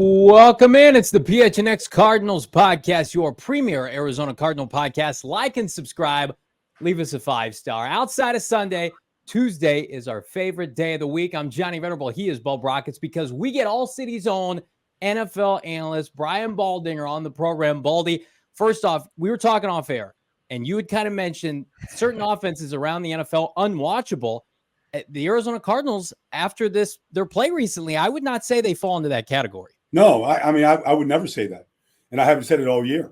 Welcome in. It's the PHNX Cardinals podcast, your premier Arizona Cardinal podcast. Like and subscribe. Leave us a 5-star. Outside of Sunday, Tuesday is our favorite day of the week. I'm Johnny Venerable. He is Bo Brockets because we get all city's own NFL analyst Brian Baldinger on the program. Baldy, first off, we were talking off air, and you had kind of mentioned certain offenses around the NFL unwatchable. The Arizona Cardinals, after their play recently, I would not say they fall into that category. No, I would never say that. And I haven't said it all year.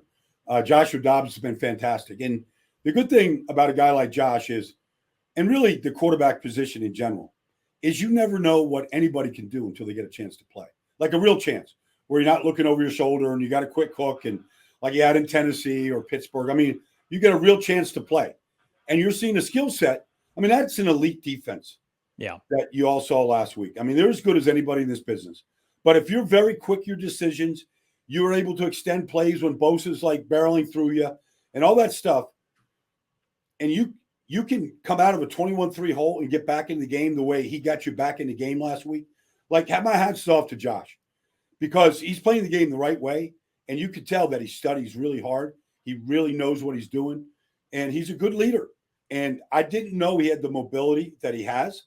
Joshua Dobbs has been fantastic. And the good thing about a guy like Josh is, and really the quarterback position in general, is you never know what anybody can do until they get a chance to play. Like a real chance where you're not looking over your shoulder and you got a quick hook and like you had in Tennessee or Pittsburgh. I mean, you get a real chance to play. And you're seeing a skill set. I mean, that's an elite defense that you all saw last week. I mean, they're as good as anybody in this business. But if you're very quick, your decisions, you were able to extend plays when Bosa's like barreling through you and all that stuff. And you can come out of a 21-3 hole and get back in the game the way he got you back in the game last week. Like, have my hats off to Josh because he's playing the game the right way. And you can tell that he studies really hard. He really knows what he's doing. And he's a good leader. And I didn't know he had the mobility that he has,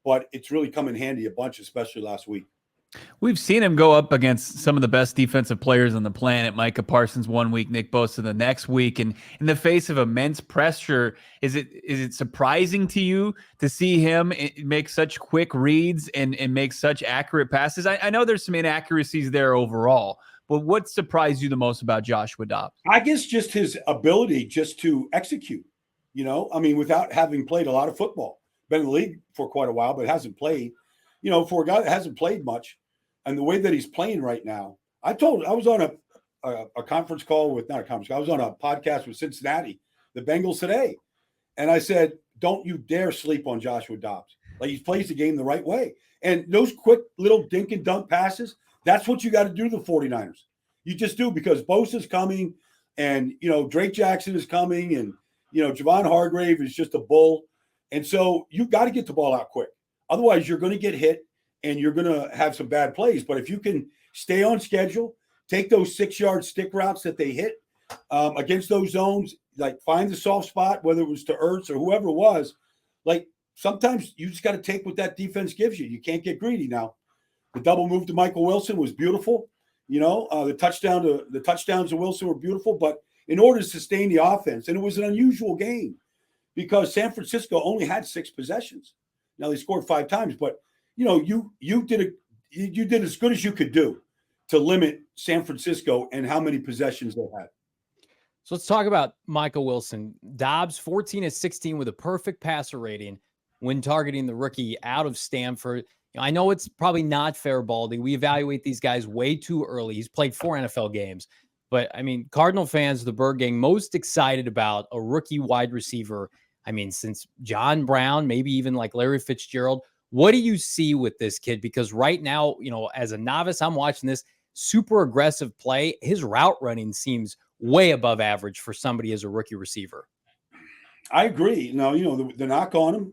but it's really come in handy a bunch, especially last week. We've seen him go up against some of the best defensive players on the planet. Micah Parsons one week, Nick Bosa the next week. And in the face of immense pressure, is it surprising to you to see him make such quick reads and make such accurate passes? I know there's some inaccuracies there overall, but what surprised you the most about Joshua Dobbs? I guess just his ability just to execute. You know, I mean, without having played a lot of football, been in the league for quite a while, but hasn't played, you know, for a guy that hasn't played much and the way that he's playing right now. I was on a conference call with, not a conference call, I was on a podcast with Cincinnati, the Bengals today. And I said, don't you dare sleep on Joshua Dobbs. Like, he plays the game the right way. And those quick little dink and dunk passes, that's what you got to do to the 49ers. You just do, because Bosa's coming and, you know, Drake Jackson is coming and, you know, Javon Hargrave is just a bull. And so you got to get the ball out quick. Otherwise, you're going to get hit and you're going to have some bad plays. But if you can stay on schedule, take those 6-yard stick routes that they hit against those zones, like find the soft spot, whether it was to Ertz or whoever it was, like sometimes you just got to take what that defense gives you. You can't get greedy. Now, the double move to Michael Wilson was beautiful. You know, the touchdowns to Wilson were beautiful, but in order to sustain the offense, and it was an unusual game because San Francisco only had 6 possessions. Now they scored 5 times, but you know, you did as good as you could do to limit San Francisco and how many possessions they had. So let's talk about Michael Wilson. Dobbs, 14 of 16 with a perfect passer rating when targeting the rookie out of Stanford. You know, I know it's probably not fair, Baldy. We evaluate these guys way too early. He's played 4 NFL games. But, I mean, Cardinal fans, the Bird Gang, most excited about a rookie wide receiver, I mean, since John Brown, maybe even like Larry Fitzgerald. What do you see with this kid? Because right now, you know, as a novice, I'm watching this super aggressive play. His route running seems way above average for somebody as a rookie receiver. I agree. Now, you know, the knock on him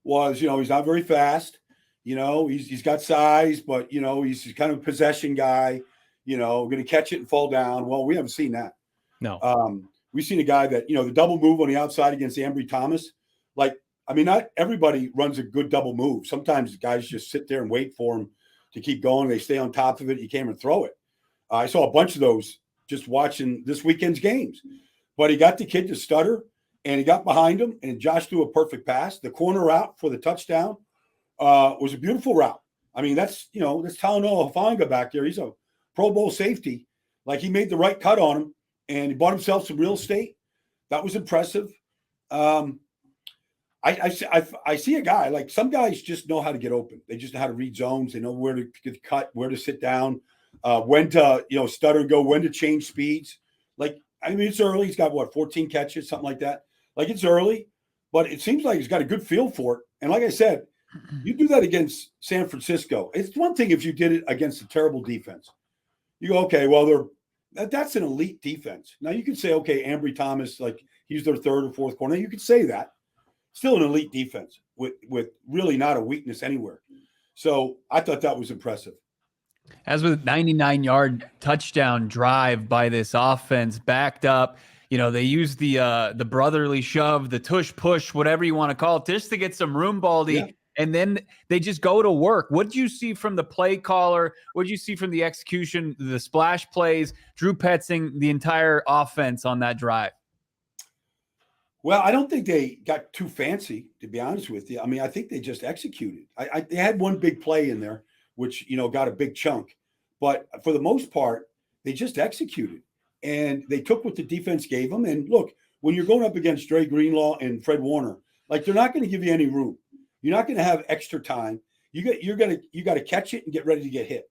was, you know, he's not very fast. You know, he's got size, but, you know, he's kind of a possession guy. You know, going to catch it and fall down. Well, we haven't seen that. No. We've seen a guy that, you know, the double move on the outside against Ambry Thomas. Like, I mean, not everybody runs a good double move. Sometimes guys just sit there and wait for him to keep going. They stay on top of it. You can't even throw it. I saw a bunch of those just watching this weekend's games. But he got the kid to stutter, and he got behind him, and Josh threw a perfect pass. The corner route for the touchdown was a beautiful route. I mean, that's Talanoa Hufanga back there. He's a Pro Bowl safety. Like, he made the right cut on him, and he bought himself some real estate. That was impressive. I see a guy, like, some guys just know how to get open. They just know how to read zones. They know where to get cut, where to sit down, when to, you know, stutter and go, when to change speeds. Like, I mean, it's early. He's got, 14 catches, something like that. Like, it's early, but it seems like he's got a good feel for it. And like I said, you do that against San Francisco. It's one thing if you did it against a terrible defense. You go, okay, well, that's an elite defense. Now you can say, okay, Ambry Thomas, like, he's their 3rd or 4th corner. You could say that. Still an elite defense with really not a weakness anywhere. So I thought that was impressive. As with 99-yard touchdown drive by this offense, backed up, they use the brotherly shove, the tush push, whatever you want to call it, just to get some room, Baldy. Yeah. And then they just go to work. What did you see from the play caller? What did you see from the execution, the splash plays, Drew Petzing, the entire offense on that drive? Well, I don't think they got too fancy, to be honest with you. I mean, I think they just executed. They had one big play in there, which, got a big chunk. But for the most part, they just executed. And they took what the defense gave them. And look, when you're going up against Dre Greenlaw and Fred Warner, they're not going to give you any room. You're not going to have extra time. You got to catch it and get ready to get hit.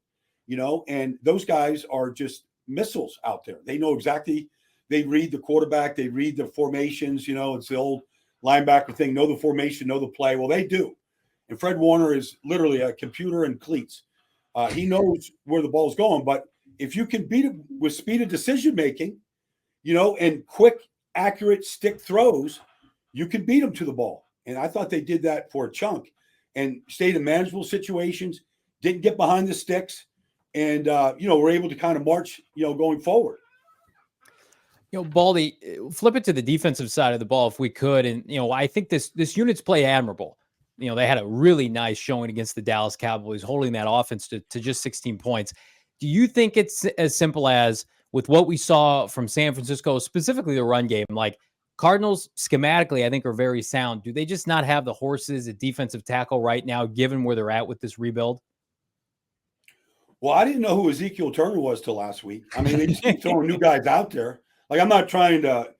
And those guys are just missiles out there. They know exactly. They read the quarterback. They read the formations. It's the old linebacker thing. Know the formation, know the play. Well, they do. And Fred Warner is literally a computer in cleats. He knows where the ball's going. But if you can beat it with speed of decision-making, and quick, accurate stick throws, you can beat them to the ball. And I thought they did that for a chunk and stayed in manageable situations, didn't get behind the sticks, and, were able to kind of march, going forward. Baldy, flip it to the defensive side of the ball if we could. And, I think this unit's play admirable. They had a really nice showing against the Dallas Cowboys, holding that offense to just 16 points. Do you think it's as simple as, with what we saw from San Francisco, specifically the run game, like Cardinals schematically, I think, are very sound. Do they just not have the horses at defensive tackle right now, given where they're at with this rebuild? Well, I didn't know who Ezekiel Turner was till last week. I mean, they just keep throwing new guys out there. I'm not trying to,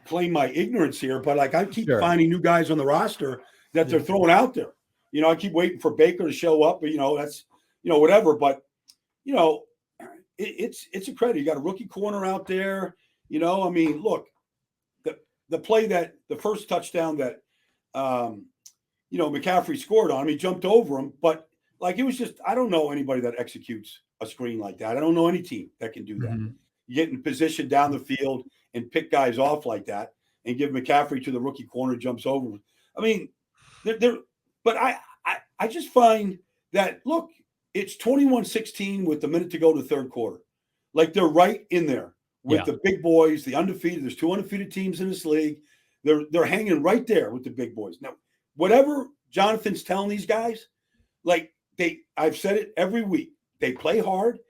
claim my ignorance here, but I keep finding new guys on the roster that they're throwing out there. I keep waiting for Baker to show up, but that's, whatever. But, it's a credit. You got a rookie corner out there. I mean, look, the play the first touchdown that, McCaffrey scored on him, he jumped over him, but it was just, I don't know anybody that executes a screen like that. I don't know any team that can do that. Mm-hmm. You get in position down the field and pick guys off like that and give McCaffrey to the rookie corner, jumps over. I mean, but I just find that, look, it's 21-16 with a minute to go to the third quarter. They're right in there with the big boys, the undefeated. There's 2 undefeated teams in this league. They're hanging right there with the big boys. Now, whatever Jonathan's telling these guys, I've said it every week. They play hard.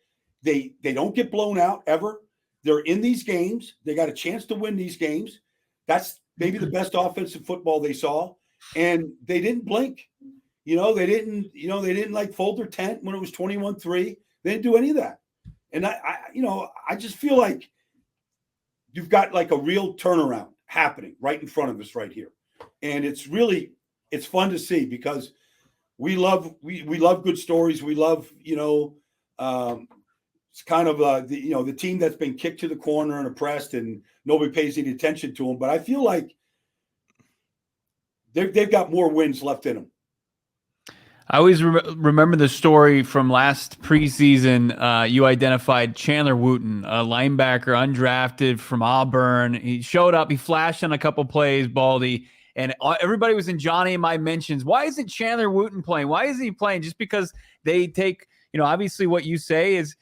They don't get blown out ever. They're in these games. They got a chance to win these games. That's maybe the best offensive football they saw. And they didn't blink. They didn't fold their tent when it was 21-3. They didn't do any of that. And I just feel like you've got a real turnaround happening right in front of us right here. And it's fun to see because we love good stories. We love, it's kind of the team that's been kicked to the corner and oppressed and nobody pays any attention to them. But I feel like they've got more wins left in them. I always remember the story from last preseason. You identified Chandler Wooten, a linebacker, undrafted from Auburn. He showed up. He flashed on a couple plays, Baldy, and everybody was in Johnny and my mentions. Why isn't Chandler Wooten playing? Why isn't he playing? Just because they take, obviously what you say is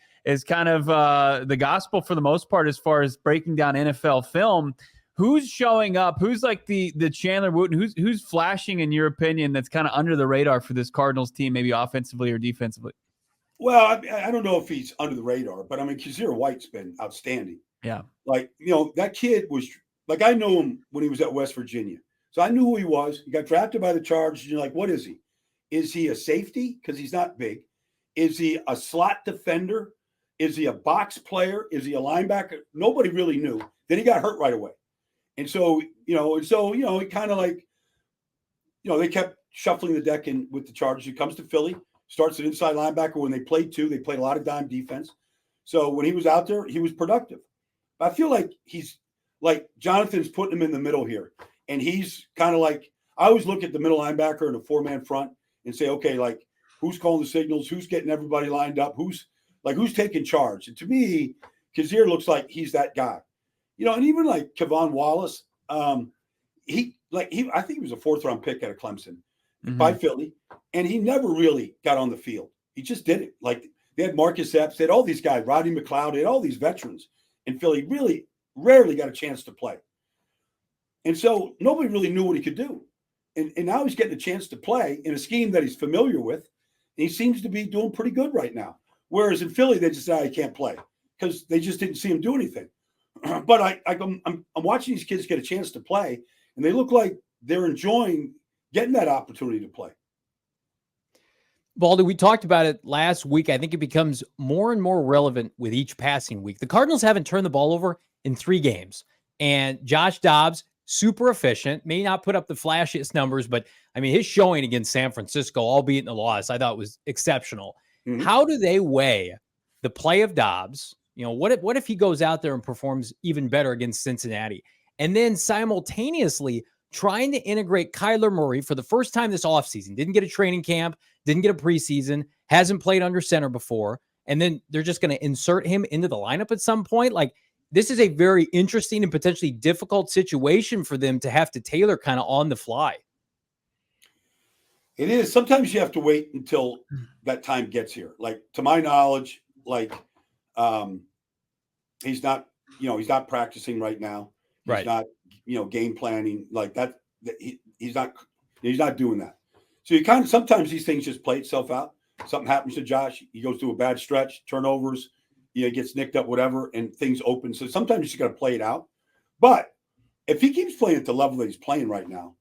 kind of the gospel for the most part as far as breaking down NFL film. Who's showing up? Who's the Chandler Wooten? Who's flashing, in your opinion, that's kind of under the radar for this Cardinals team, maybe offensively or defensively? Well, I don't know if he's under the radar, but I mean, Kazir White's been outstanding. Yeah. That kid was I know him when he was at West Virginia. So I knew who he was. He got drafted by the Chargers. You're like, what is he? Is he a safety? Because he's not big. Is he a slot defender? Is he a box player? Is he a linebacker? Nobody really knew. Then he got hurt right away. And so, he kind of they kept shuffling the deck in with the Chargers. He comes to Philly, starts an inside linebacker. When they played they played a lot of dime defense. So when he was out there, he was productive. I feel like he's Jonathan's putting him in the middle here. And he's kind of I always look at the middle linebacker in a 4-man front and say, okay, who's calling the signals? Who's getting everybody lined up? Who's taking charge? And to me, Kazir looks like he's that guy. And even Kevon Wallace, I think he was a 4th-round pick out of Clemson by Philly, and he never really got on the field. He just did it. They had Marcus Epps. They had all these guys, Rodney McLeod. They had all these veterans. And Philly really rarely got a chance to play. And so nobody really knew what he could do. And now he's getting a chance to play in a scheme that he's familiar with. And he seems to be doing pretty good right now. Whereas in Philly, they just said, he can't play because they just didn't see him do anything. But I'm watching these kids get a chance to play, and they look like they're enjoying getting that opportunity to play. Baldy, we talked about it last week. I think it becomes more and more relevant with each passing week. The Cardinals haven't turned the ball over in 3 games. And Josh Dobbs, super efficient, may not put up the flashiest numbers, but I mean, his showing against San Francisco, albeit in the loss, I thought was exceptional. Mm-hmm. How do they weigh the play of Dobbs? You know, what if he goes out there and performs even better against Cincinnati? And then simultaneously trying to integrate KylerMurray for the first time this offseason. Didn't get a training camp, didn't get a preseason, hasn't played under center before. And then they're just going to insert him into the lineup at some point. Like, this is a very interesting and potentially difficult situation for them to have to tailor kind of on the fly. It is. Sometimes you have to wait until that time gets here. Like, to my knowledge, like, he's not practicing right now. He's not, game planning like that. He's not doing that. So you kind of, sometimes these things just play itself out. Something happens to Josh. He goes through a bad stretch, turnovers, gets nicked up, whatever, and things open. So sometimes you just got to play it out. But if he keeps playing at the level that he's playing right now,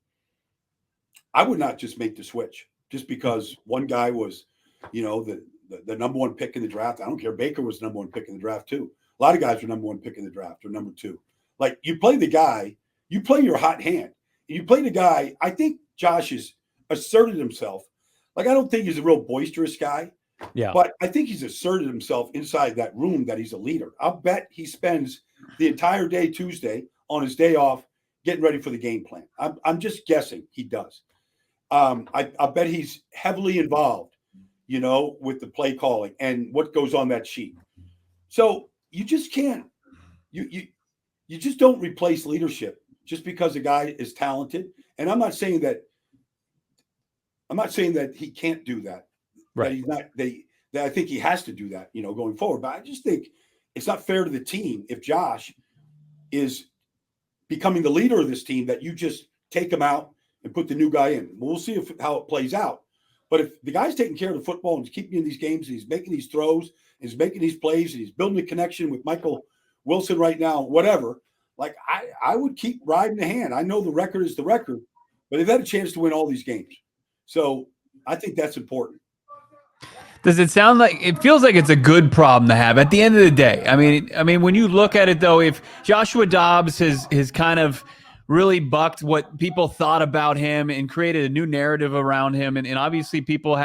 I would not just make the switch just because one guy was, the number 1 pick in the draft. I don't care. Baker was the number 1 pick in the draft too. A lot of guys were number 1 pick in the draft or number 2. Like, you play the guy, you play your hot hand. You play the guy. I think Josh has asserted himself. Like, I don't think he's a real boisterous guy. Yeah. But I think he's asserted himself inside that room that he's a leader. I'll bet he spends the entire day Tuesday on his day off getting ready for the game plan. I'm just guessing he does. I bet he's heavily involved, with the play calling and what goes on that sheet. So you just can't, you just don't replace leadership just because a guy is talented. And I'm not saying that he can't do that. Right. That he's not, that I think he has to do that, going forward. But I just think it's not fair to the team if Josh is becoming the leader of this team that you just take him out and put the new guy in. We'll see how it plays out. But if the guy's taking care of the football and he's keeping in these games and he's making these throws and he's making these plays and he's building a connection with Michael Wilson right now, whatever, like I would keep riding the hand. I know the record is the record, but they've had a chance to win all these games. So I think that's important. Does it sound like it feels like it's a good problem to have at the end of the day? I mean, when you look at it though, if Joshua Dobbs has kind of really bucked what people thought about him and created a new narrative around him, and obviously people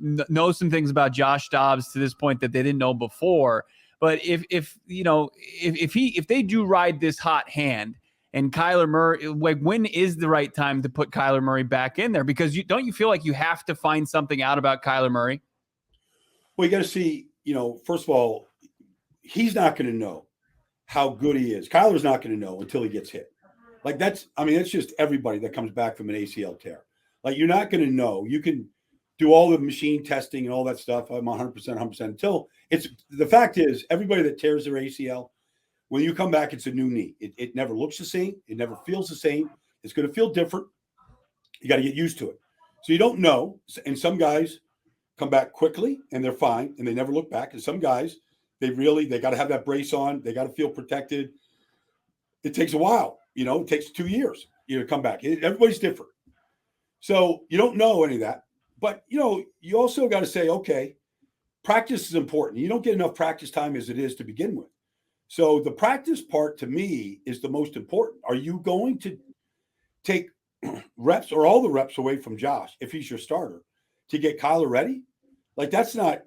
know some things about Josh Dobbs to this point that they didn't know before. But if they do ride this hot hand, and KylerMurray, like, when is the right time to put KylerMurray back in there? Because don't you feel like you have to find something out about KylerMurray? Well, you got to see, first of all, he's not going to know how good he is. Kyler's not going to know until he gets hit. Like, that's just everybody that comes back from an ACL tear. Like, you're not going to know. You can do all the machine testing and all that stuff. I'm 100% until the fact is, everybody that tears their ACL, when you come back, it's a new knee. It never looks the same. It never feels the same. It's going to feel different. You got to get used to it. So you don't know. And some guys come back quickly and they're fine and they never look back. And some guys, they got to have that brace on. They got to feel protected. It takes a while. It takes 2 years to come back. Everybody's different. So you don't know any of that. But, you also got to say, okay, practice is important. You don't get enough practice time as it is to begin with. So the practice part to me is the most important. Are you going to take reps or all the reps away from Josh if he's your starter to get Kyler ready? Like, that's a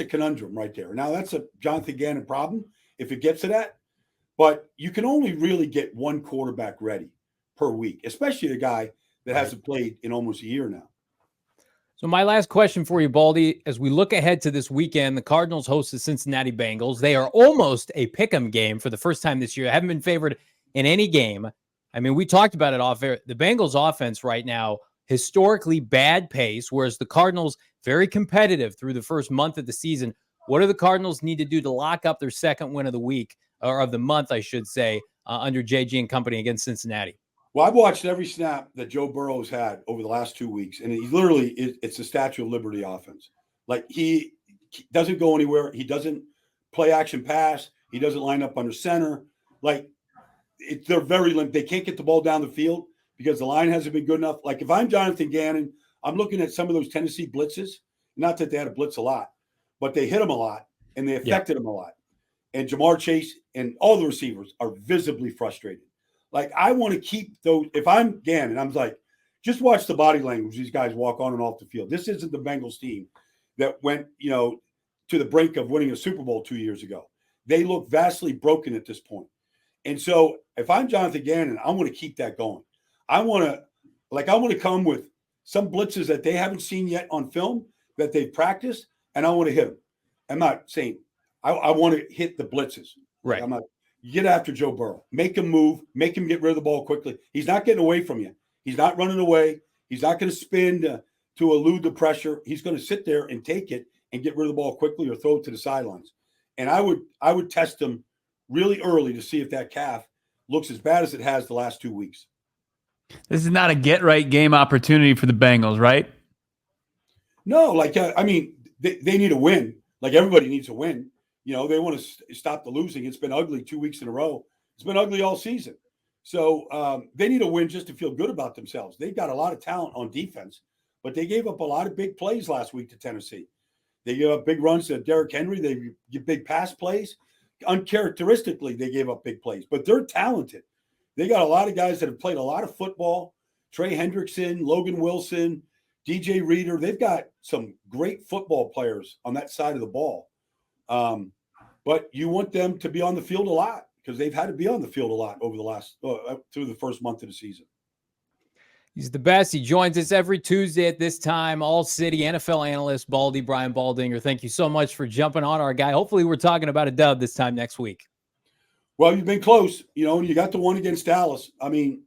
conundrum right there. Now, that's a Jonathan Gannon problem if it gets to that. But you can only really get one quarterback ready per week, especially a guy that hasn't played in almost a year now. So my last question for you, Baldy, as we look ahead to this weekend, the Cardinals host the Cincinnati Bengals. They are almost a pick'em game for the first time this year. Haven't been favored in any game. I mean, we talked about it off air. The Bengals offense right now historically bad pace, whereas the Cardinals very competitive through the first month of the season. What do the Cardinals need to do to lock up their second win of the week, or of the month, I should say, under JG and company against Cincinnati? Well, I've watched every snap that Joe Burrow's had over the last 2 weeks, and it's a Statue of Liberty offense. Like, he doesn't go anywhere. He doesn't play action pass. He doesn't line up under center. Like, they're very limited. They can't get the ball down the field because the line hasn't been good enough. Like, if I'm Jonathan Gannon, I'm looking at some of those Tennessee blitzes. Not that they had to blitz a lot, but they hit him a lot, and they affected him a lot. And Jamar Chase and all the receivers are visibly frustrated. Like, I want to keep those. If I'm Gannon, I'm like, just watch the body language these guys walk on and off the field. This isn't the Bengals team that went, to the brink of winning a Super Bowl 2 years ago. They look vastly broken at this point. And so if I'm Jonathan Gannon, I want to keep that going. I want to come with some blitzes that they haven't seen yet on film that they've practiced, and I want to hit them. I'm not saying I want to hit the blitzes. Right. I'm not. Get after Joe Burrow. Make him move. Make him get rid of the ball quickly. He's not getting away from you. He's not running away. He's not going to spin to elude the pressure. He's going to sit there and take it and get rid of the ball quickly or throw it to the sidelines. And I would test him really early to see if that calf looks as bad as it has the last 2 weeks. This is not a get-right game opportunity for the Bengals, right? No, they need a win. Like, everybody needs a win. They want to stop the losing. It's been ugly 2 weeks in a row. It's been ugly all season. So they need a win just to feel good about themselves. They've got a lot of talent on defense, but they gave up a lot of big plays last week to Tennessee. They gave up big runs to Derrick Henry. They give big pass plays. Uncharacteristically, they gave up big plays, but they're talented. They got a lot of guys that have played a lot of football. Trey Hendrickson, Logan Wilson, DJ Reader. They've got some great football players on that side of the ball. But you want them to be on the field a lot because they've had to be on the field a lot over the last through the first month of the season. He's the best. He joins us every Tuesday at this time. All City NFL analyst, Brian Baldinger. Thank you so much for jumping on, our guy. Hopefully we're talking about a dub this time next week. Well, you've been close. You got the one against Dallas. I mean,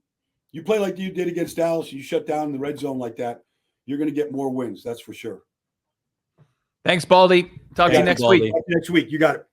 you play like you did against Dallas. You shut down the red zone like that. You're going to get more wins. That's for sure. Thanks, Baldy. Talk to you next week. Next week. You got it.